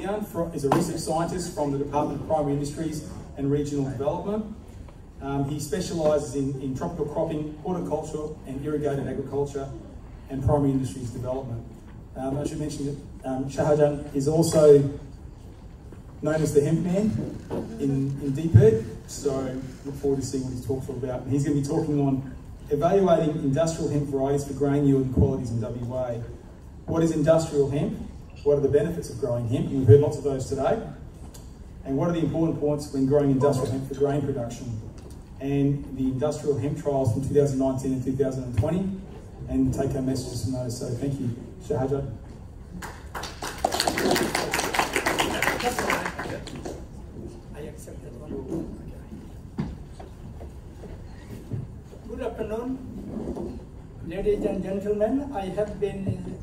Miyan is a research scientist from the Department of Primary Industries and Regional Development. He specialises in tropical cropping, horticulture and irrigated agriculture and primary industries development. I should mention that Shahajahan is also known as the Hemp Man in DPERD, so look forward to seeing what he's talking about. And he's going to be talking on evaluating industrial hemp varieties for grain yield and qualities in WA. What is industrial hemp? What are the benefits of growing hemp? And we've heard lots of those today. And what are the important points when growing industrial hemp for grain production? And the industrial hemp trials from 2019 and 2020, and take-home messages from those. So thank you, Shahajahan. I accept that one. Good afternoon, ladies and gentlemen. I have been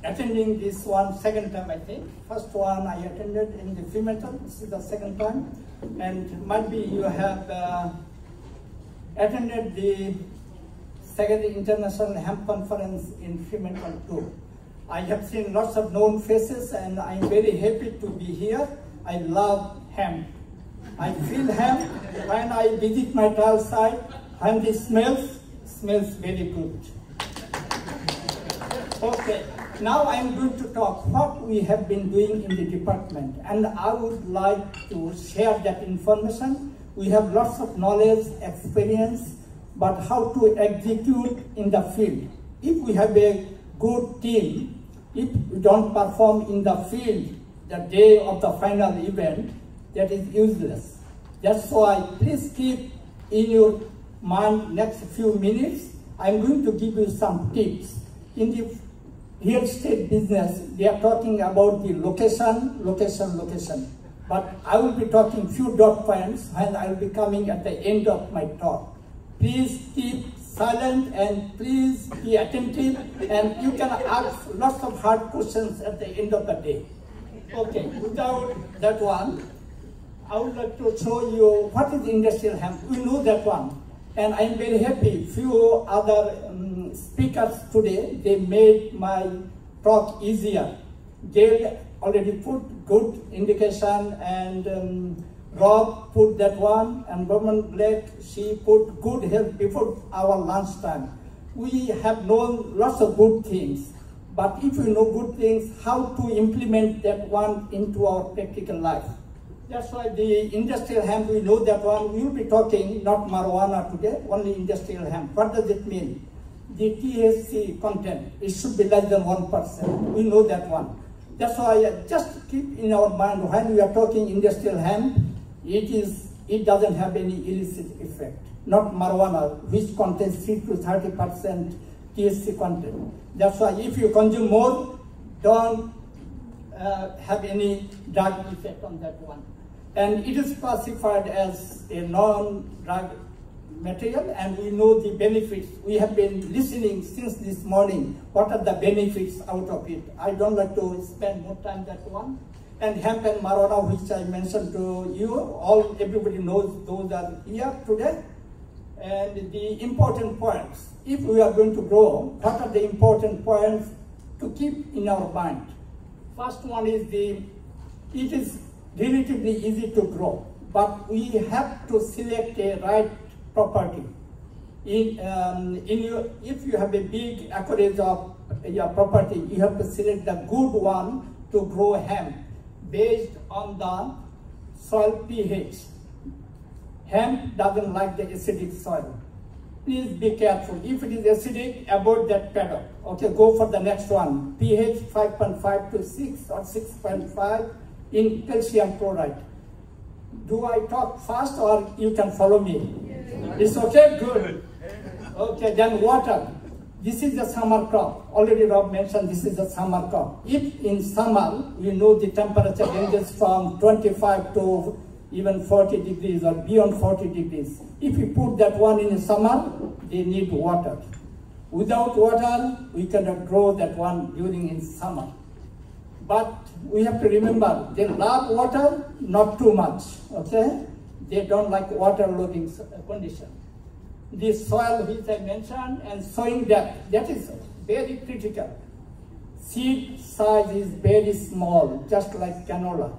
attending this one second time, I think. First one I attended in the Fremantle. This is the second time. And might be you have attended the second International Hemp Conference in Fremantle too. I have seen lots of known faces and I'm very happy to be here. I love hemp. I feel hemp when I visit my trial site, and it smells very good. Okay, now I'm going to talk what we have been doing in the department, and I would like to share that information. We have lots of knowledge, experience, but how to execute in the field. If we have a good team, if we don't perform in the field the day of the final event, that is useless. That's why please keep in your mind next few minutes. I'm going to give you some tips. In the real estate business, they are talking about the location. But I will be talking few dot points and I will be coming at the end of my talk. Please keep silent and please be attentive, and you can ask lots of hard questions at the end of the day. Okay, without that one, I would like to show you what is industrial hemp. We know that one. And I'm very happy. Few other speakers today, they made my talk easier. Gail already put good indication, and Rob put that one, and Berman Blake, she put good help before our lunchtime. We have known lots of good things, but if we know good things, how to implement that one into our practical life? That's why the industrial hemp, we know that one. We will be talking not marijuana today, only industrial hemp. What does it mean? The THC content, it should be less than 1%. We know that one. That's why just keep in our mind when we are talking industrial hemp, it doesn't have any illicit effect. Not marijuana, which contains 3 to 30% THC content. That's why if you consume more, don't have any drug effect on that one. And it is classified as a non-drug material, and we know the benefits. We have been listening since this morning. What are the benefits out of it? I don't like to spend more time that one. And hemp and marijuana, which I mentioned to you, everybody knows those are here today. And the important points, if we are going to grow, what are the important points to keep in our mind? First one is it is relatively easy to grow, but we have to select a right property. If you have a big acreage of your property, you have to select the good one to grow hemp based on the soil pH. Hemp doesn't like the acidic soil. Please be careful. If it is acidic, avoid that paddock. Okay, go for the next one. pH 5.5 to 6 or 6.5 in calcium chloride. Do I talk fast or you can follow me? Yes. It's okay? Good. Okay, then water. This is the summer crop. Already Rob mentioned this is the summer crop. If in summer, you know the temperature ranges from 25 to even 40 degrees or beyond 40 degrees. If you put that one in the summer, they need water. Without water, we cannot grow that one during in summer. But we have to remember, they love water, not too much, okay? They don't like water loading condition. The soil which I mentioned and sowing depth, that is very critical. seed size is very small, just like canola.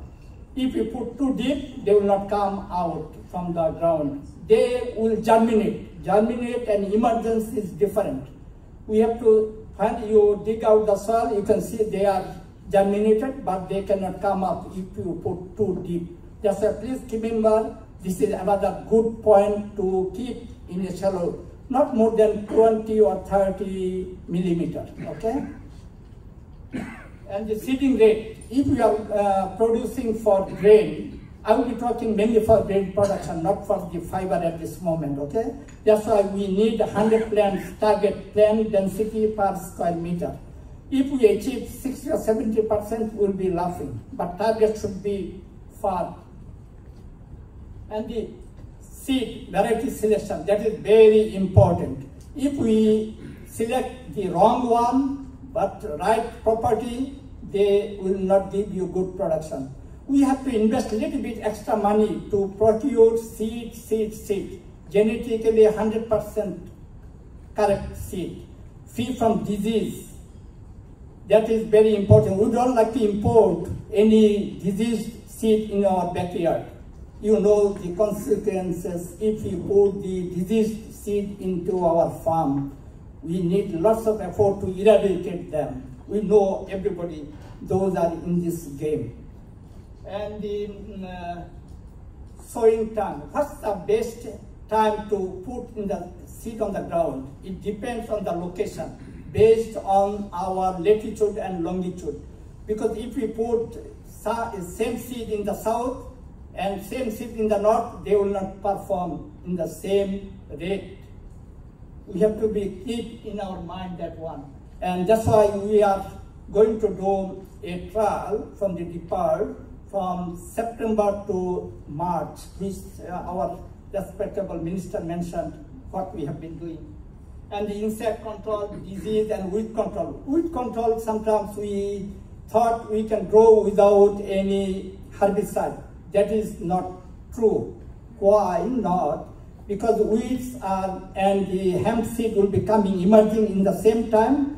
If you put too deep, they will not come out from the ground. They will germinate. Germinate and emergence is different. We have to, when you dig out the soil, you can see they are germinated, but they cannot come up if you put too deep. Just please remember, this is another good point to keep in a shallow, not more than 20 or 30 millimeters, okay? And the seeding rate, if we are producing for grain, I will be talking mainly for grain production, not for the fiber at this moment, okay? That's why we need 100 plants, target plant density per square meter. If we achieve 60 or 70%, we'll be laughing, but target should be far. And the seed variety selection, that is very important. If we select the wrong one, but right property, they will not give you good production. We have to invest a little bit extra money to procure seed, genetically 100% correct seed, free from disease. That is very important. We don't like to import any diseased seed in our backyard. You know the consequences if we put the diseased seed into our farm. We need lots of effort to eradicate them. We know everybody, those are in this game. And the sowing time. What's the best time to put in the seed on the ground? It depends on the location, based on our latitude and longitude. Because if we put same seed in the south and same seed in the north, they will not perform in the same rate. We have to keep in our mind that one. And that's why we are going to do a trial from the depart from September to March, which our respectable minister mentioned what we have been doing. And the insect control, disease, and weed control. Weed control, sometimes we thought we can grow without any herbicide. That is not true. Why not? Because weeds and the hemp seed will be emerging in the same time.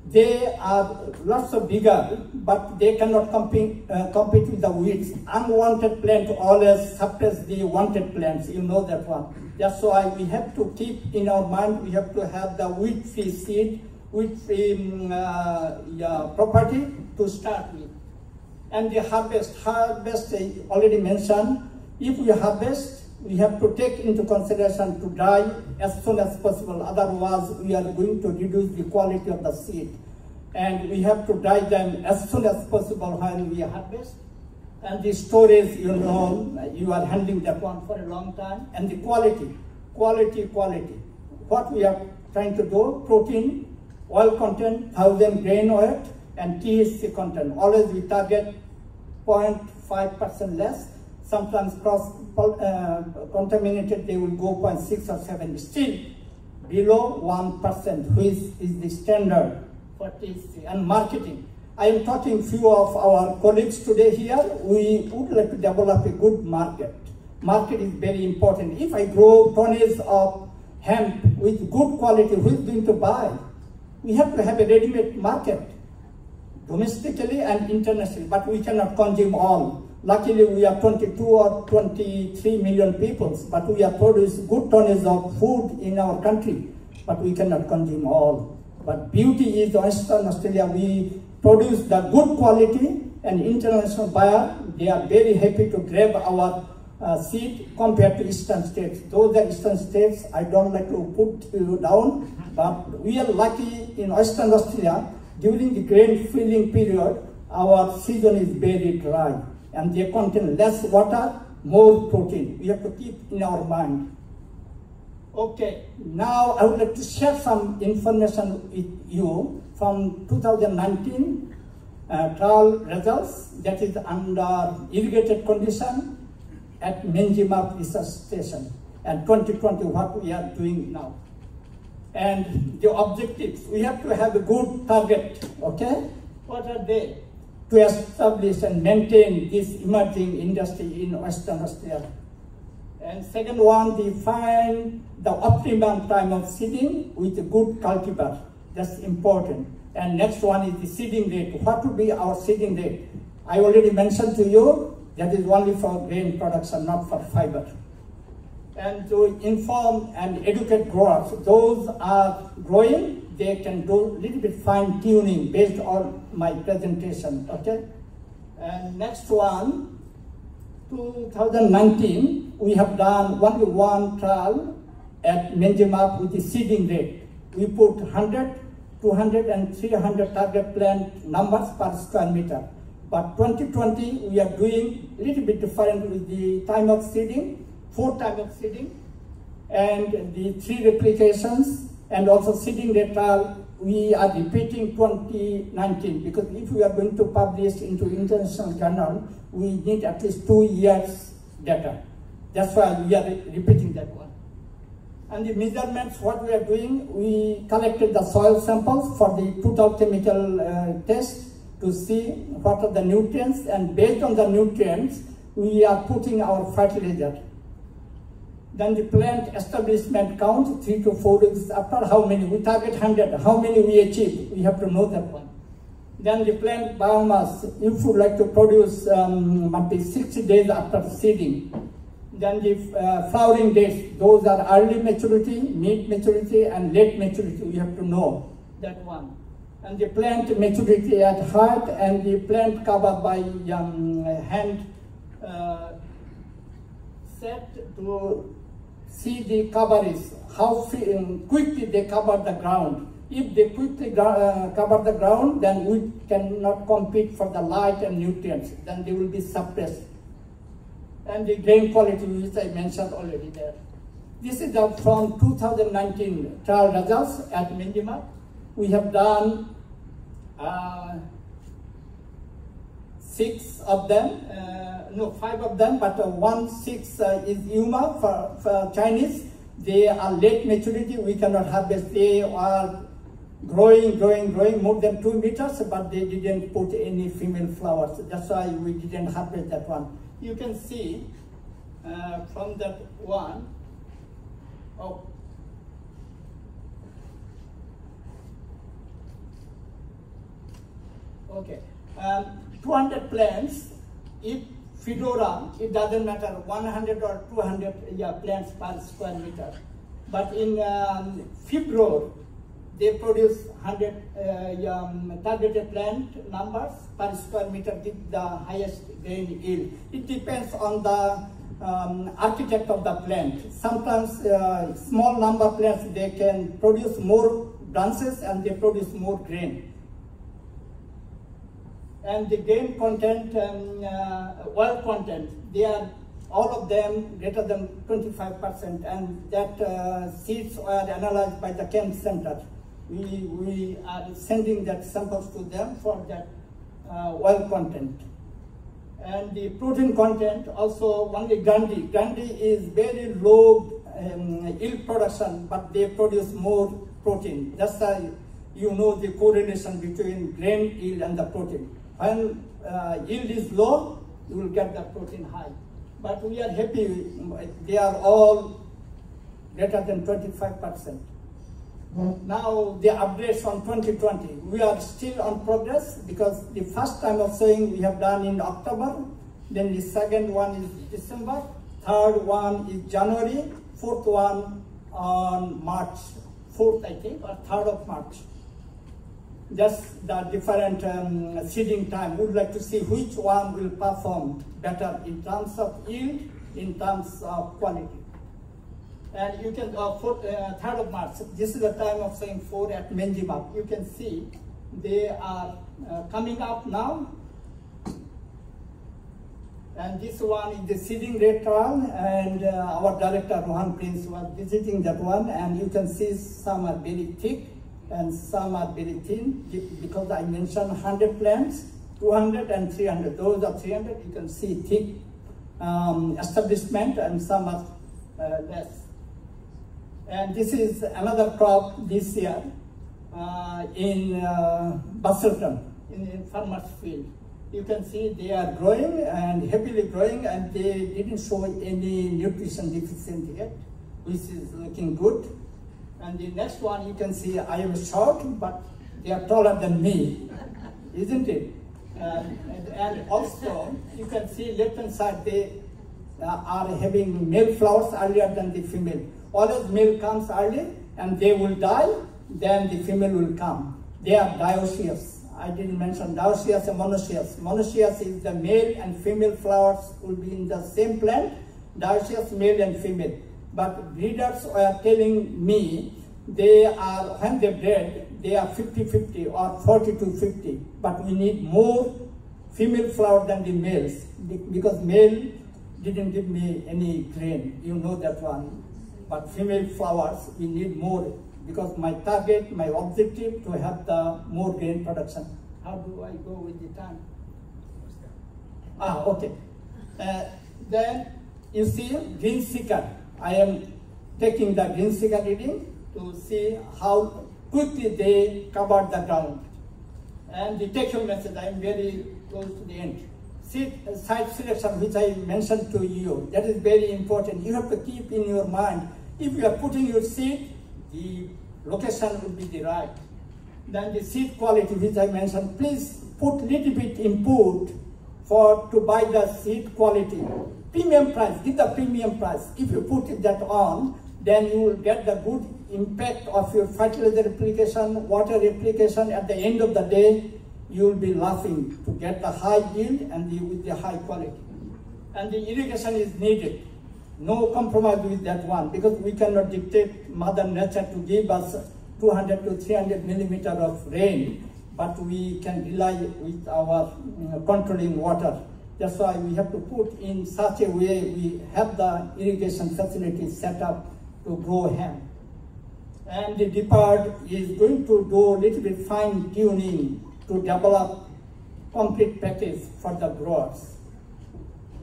They are lots of bigger, but they cannot compete with the weeds. Unwanted plant always suppress the wanted plants. You know that one. That's why we have to keep in our mind, we have to have the weed-free seed, weed-free property to start with. And the harvest I already mentioned. If we harvest, we have to take into consideration to dry as soon as possible. Otherwise, we are going to reduce the quality of the seed. And we have to dry them as soon as possible when we harvest. And the storage, you know, you are handling that one for a long time. And the quality. What we are trying to do, protein, oil content, 1,000 grain oil, and THC content. Always we target 0.5% less. Sometimes contaminated, they will go 0.6 or 7. Still below 1%, which is the standard for THC. And marketing. I am talking few of our colleagues today here. We would like to develop a good market. Market is very important. If I grow tonnage of hemp with good quality, who is going to buy? We have to have a ready-made market, domestically and internationally, but we cannot consume all. Luckily, we are 22 or 23 million people, but we have produced good tonnage of food in our country, but we cannot consume all. But beauty is Western Australia, we produce the good quality, and international buyer, they are very happy to grab our seed compared to eastern states. Those are eastern states, I don't like to put you down, but we are lucky in Western Australia, during the grain filling period, our season is very dry, and they contain less water, more protein. We have to keep in our mind. Okay, now I would like to share some information with you from 2019 trial results, that is under irrigated condition at Menjimark Research Station, and 2020 what we are doing now. And the objectives, we have to have a good target, okay? What are they? To establish and maintain this emerging industry in Western Australia. And second one, define the optimum time of seeding with a good cultivar. That's important. And next one is the seeding rate. What would be our seeding rate? I already mentioned to you that is only for grain production, not for fiber. And to inform and educate growers, those are growing, they can do a little bit fine tuning based on my presentation, okay? And next one, 2019, we have done only one trial at Menjimap with the seeding rate. We put 100, 200 and 300 target plant numbers per square meter. But 2020, we are doing a little bit different with the time of seeding, 4 time of seeding, and the 3 replications, and also seeding rate trial, we are repeating 2019, because if we are going to publish into international journal, we need at least 2 years data. That's why we are repeating that one. And the measurements, what we are doing, we collected the soil samples for the total chemical test to see what are the nutrients, and based on the nutrients, we are putting our fertilizer. Then the plant establishment count, 3 to 4 weeks after, how many? We target 100, how many we achieve? We have to know that one. Then the plant biomass, if you like to produce, might be 60 days after seeding. Then the flowering dates, those are early maturity, mid maturity, and late maturity. We have to know that one. And the plant maturity at height, and the plant cover by hand set to see the cover is, how quickly they cover the ground. If they quickly cover the ground, then we cannot compete for the light and nutrients. Then they will be suppressed. And the grain quality, which I mentioned already there. This is from 2019 trial results at Menjimap. We have done 6 of them, no, 5 of them, but 6 is Yuma for Chinese. They are late maturity, we cannot harvest. They are growing more than 2 meters, but they didn't put any female flowers. That's why we didn't harvest that one. You can see from that one, okay, 200 plants, if Fedora, it doesn't matter, 100 or 200 plants per square meter. But in February, they produce 100 targeted plant numbers per square meter with the highest grain yield. It depends on the architect of the plant. Sometimes small number plants, they can produce more branches and they produce more grain. And the grain content, oil content, they are all of them greater than 25%, and that seeds were analyzed by the Hemp Center. We are sending that samples to them for that oil content. And the protein content also, only Gandhi. Gandhi is very low yield production, but they produce more protein. That's why you know the correlation between grain yield and the protein. When yield is low, you will get the protein high. But we are happy, they are all greater than 25%. Now the updates on 2020, we are still on progress, because the first time of sowing we have done in October, then the second one is December, third one is January, fourth one on March 4th, I think, or 3rd of March. Just the different seeding time. We would like to see which one will perform better in terms of yield, in terms of quality. And you can, 3rd of March, this is the time of saying 4 at Menjimap. You can see they are coming up now. And this one is the seeding rate trial, and our director Rohan Prince was visiting that one, and you can see some are very thick and some are very thin, because I mentioned 100 plants, 200 and 300. Those are 300, you can see thick establishment, and some are less. And this is another crop this year in Baselton, in farmer's field. You can see they are growing and happily growing, and they didn't show any nutrition deficiency yet, which is looking good. And the next one, you can see I am short, but They are taller than me, isn't it? And also, you can see left-hand side, they are having male flowers earlier than the female. Always male comes early and they will die, then the female will come. They are dioecious. I didn't mention dioecious and monoecious. Monoecious is the male and female flowers will be in the same plant, dioecious male and female. But breeders were telling me they are, when they bred, they are 50-50 or 40-50. But we need more female flower than the males because male didn't give me any grain. You know that one. But female flowers, we need more because my target, my objective to have the more grain production. How do I go with the time? Okay. Then you see green seeker. I am taking the green seeker reading to see how quickly they cover the ground. And the take-home message, I am very close to the end. Site selection, which I mentioned to you, that is very important. You have to keep in your mind, if you are putting your seed, the location will be the right. Then the seed quality, which I mentioned, please put little bit input to buy the seed quality. Premium price, give the premium price. If you put that on, then you will get the good impact of your fertilizer application, water application. At the end of the day, you will be laughing to get the high yield and with the high quality. And the irrigation is needed. No compromise with that one, because we cannot dictate Mother Nature to give us 200 to 300 millimeter of rain, but we can rely with our controlling water. That's why we have to put in such a way we have the irrigation facilities set up to grow hemp. And the department is going to do a little bit fine tuning to develop complete package for the growers.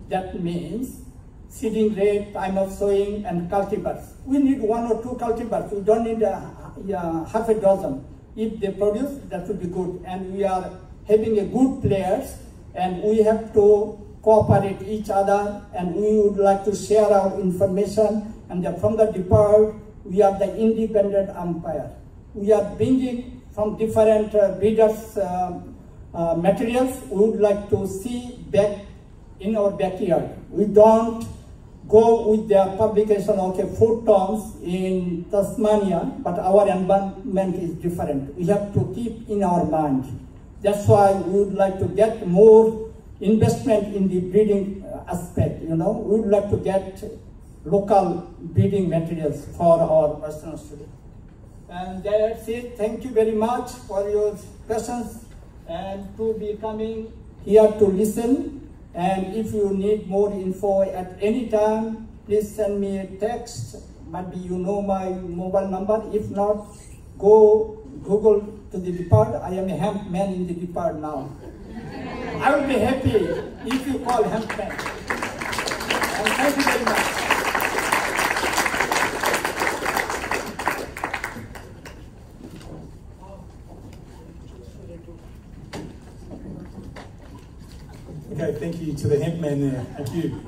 That means seeding rate, time of sowing, and cultivars. We need 1 or 2 cultivars. We don't need half a dozen. If they produce, that would be good. And we are having a good players, and we have to cooperate each other, and we would like to share our information. And from the department, we are the independent umpire. We are bringing from different breeders materials. We would like to see back in our backyard. We don't go with their publication of 4 tons in Tasmania, but our environment is different. We have to keep in our mind. That's why we would like to get more investment in the breeding aspect. We would like to get local breeding materials for our Western Australia. And that's it. Thank you very much for your questions and to be coming here to listen. And if you need more info at any time, please send me a text. Maybe you know my mobile number. If not, go Google to the department. I am a hemp man in the department now. I will be happy if you call hemp man. And thank you very much. Okay, thank you to the hemp man there. Thank you.